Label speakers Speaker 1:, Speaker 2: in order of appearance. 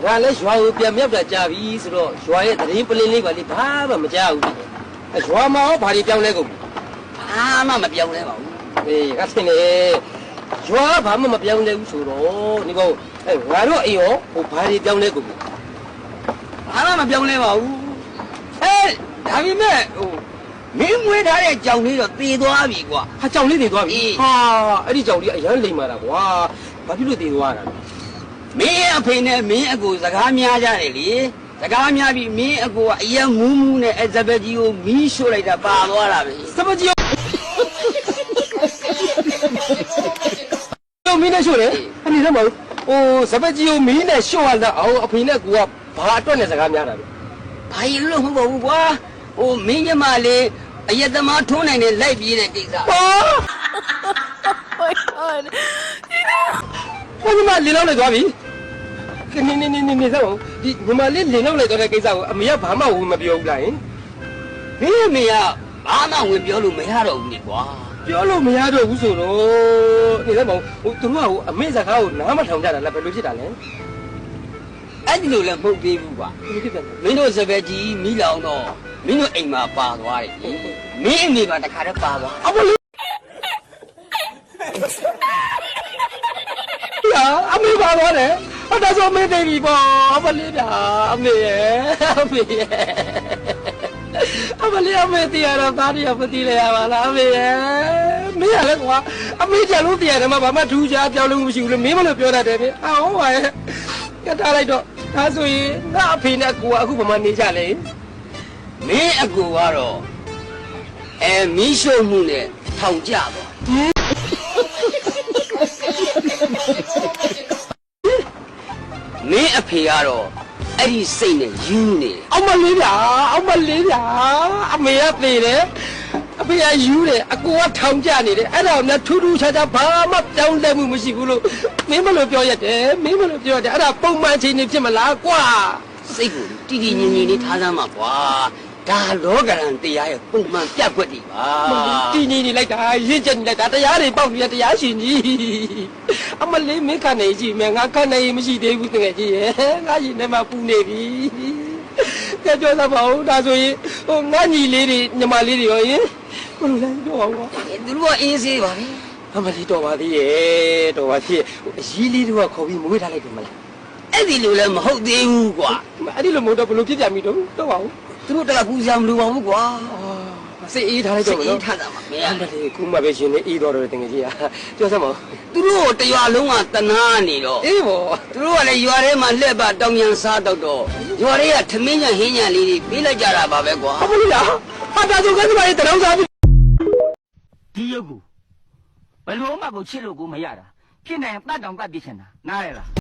Speaker 1: ငါလည်းရွာကိုပြန်မြောက်တာကြာပြီဆိုတော့ရွာရဲ့သတင်းပလင်းလေးပါလေဘာမှမကြောက်ဘူးရွာမှာဘာတွေပြောင်းလဲကုန်
Speaker 2: ဘာမှမပြောင်းလဲပါဘူး
Speaker 1: အေးကဆင်းလေရွာဘာမှမပြောင်းလဲဘူးဆိုတော့ဒီကောင်ငါတို့အိမ်ရောဟိုဘာတွေပြောင်းလဲကုန်
Speaker 2: ဘာမှမပြောင်းလဲပါဘူးဒါပေမဲ့ဟိုမင်းမွေးထားတဲ့ကြောင်လေးတော့တည်သွားပြီကွာ
Speaker 1: ဟာကြောင်လေးတည်သွားပြီဟာအဲ့ဒီကြောင်လေးအရန်လိမ်မာတာကွာဘာဖြစ်လို့တည်သွားတာလဲ
Speaker 2: မင်းအဖေနဲ့မင်းအကိုစကားများကြတယ်လေစကားများပြီးမင်းအကိုကအရင်မူးမူးနဲ့အဲစပက်ကြီးကိုမီးရှို့လိုက်တာပါသွားတာပဲ
Speaker 1: စပက်ကြီးကိုမီးနဲ့ရှို့တယ်အဲ့ဒီတော့မဟုတ်ဟိုစပက်ကြီးကိုမီးနဲ့ရှို့ရတာအောင်အဖေနဲ့ကိုကဘာအတွက်နဲ့စကားများတာလဲ
Speaker 2: ဘာလို့မဟုတ်ဘူးကွာဟိုမင်းညမလေးအယက်သမားထုံးနိုင်နဲ့လိုက်ပြေးတဲ့ကိစ္စ
Speaker 1: ဟာဘာညီမလင်းလောက်လိုက်သွားပြီနေစမ်းဒီညီမလေးလင်းလောက်လိုက်သွားတဲ့ကိစ္စကိုအမေကဘာမှဝင်မပြောဘူးလားဟင်
Speaker 2: မင်းအမေကဘာမှဝင်ပြောလို့မရတော့ဘူးလေကွာ
Speaker 1: ပြောလို့မရတော့ဘူးဆိုတော့နေစမ်းဟိုသူတို့ကဟိုအမေစကားကိုနားမထောင်ကြတာလားဘယ်လိုဖြစ်တာလဲ
Speaker 2: အဲ့ဒီလိုလည်းမဟုတ်သေးဘူးကွာမင်းတို့စပယ်ကြီးမိလောင်တော့မင်းတို့အိမ်မှာပါသွားတယ်မင်းအမေကတခါတည်းပါသွား
Speaker 1: အမလေးအမေပါသွားတယ်အတဆောမင်းသိပြီပေါ့အမလေးဗျာအမေရဲ့အမေတီးရတော့သားရမတီးလဲရပါလားအမေရဲ့မင်းရလဲကွာအမေကြလို့တီးရတယ်မှာဘာမှထူးခြားပြောင်းလို့မရှိဘူးလေမင်းမလို့ပြောတတ်တယ်ဗျဟောပါရဲ့ကထားလိုက်တော့ဒါဆိုရင်ငါအဖေနဲ့ကိုကအခုဘာမှနေကြလဲ
Speaker 2: မင်းအကူကတော့မီးရှို့မှုနဲ့ထောင်ကြတော့မင်းအဖေကတော့အဲ့ဒီစိတ်နဲ့ယူနေ
Speaker 1: အမလေးဗျာအမလေးဗျာအမေကသေတယ်အဖေကယူတယ်အကူကထောင်ကြနေတယ်အဲ့ဒါကထူးထူးခြားခြားဘာမှပြောင်းလဲမှုမရှိဘူးလို့မင်းမလို့ပြောရတယ်မင်းမလို့ပြောရတယ်အဲ့ဒါပုံမှန်ချိန်နေဖြစ်မလားကွာ
Speaker 2: စိတ်ကိုတည်တည်ငြိမ်ငြိမ်လေးထားစမ်းပါကွာဒါလောကရန်တရားရဲ့ပုံမှန်ပြတ်ွက်တွေပါ
Speaker 1: တည်နေနေလိုက်တာရင့်ကျက်နေလိုက်တာတရားတွေပေါက်ပြီးတရားရှင်ကြီးအမလေးမင်းခံနေကြည့်မယ်ငါခံနေမရှိသေးဘူးတကယ်ကြီးရဲ့ငါရင်ထဲမှာပူနေပြီကြွပြောသမောင်းဒါဆိုရင်ဟိုငါညီလေးတွေညီမလေးတွေရောရင်ဘယ်လိုလဲပြောအောင်ကွာ
Speaker 2: သူတို့ကအေးစေးပါလေ
Speaker 1: အမလေးတော်ပါသေးရဲ့တော်ပါသေးအကြီးလေးတွေကခေါ်ပြီးမွေးထားလိုက်တယ်မလား
Speaker 2: အဲ့ဒီလိုလည်းမဟုတ်သေးဘူးကွာ
Speaker 1: အဲ့ဒီလိုမဟုတ်တော့ဘယ်လိုဖြစ်ကြမီတော့ပါဦး
Speaker 2: သူတို့တလားပူစရာမလိုပါဘူးကွာ
Speaker 1: စိတ်အေးထားလိုက်တော့
Speaker 2: မလို့ထားတာပါမင်း
Speaker 1: အမလေးခုမှပဲရှင်နေအေးတော်တယ်တကယ်ကြီးဟာပြောစမ်းပါ
Speaker 2: သူတို့တရွာလုံးကတနာနေတော့
Speaker 1: အေးပေါ့
Speaker 2: သူတို့ကလည်းရွာထဲမှာလှက်ပါတောင်ပြန်စားတော့ရွာတွေကထမင်းညာဟင်းညာလေးတွေပေးလိုက်ကြတာပါပဲကွာ
Speaker 1: အမလေးဟာဒါဆိုကဲစပါးတရောင်းစား
Speaker 3: ဒီရုပ်ကိုဘယ်လိုမှကိုချစ်လို့ကိုမရတာဖြစ်နေတတ်တောင်တတ်ပြစ်ချင်တာနားရလား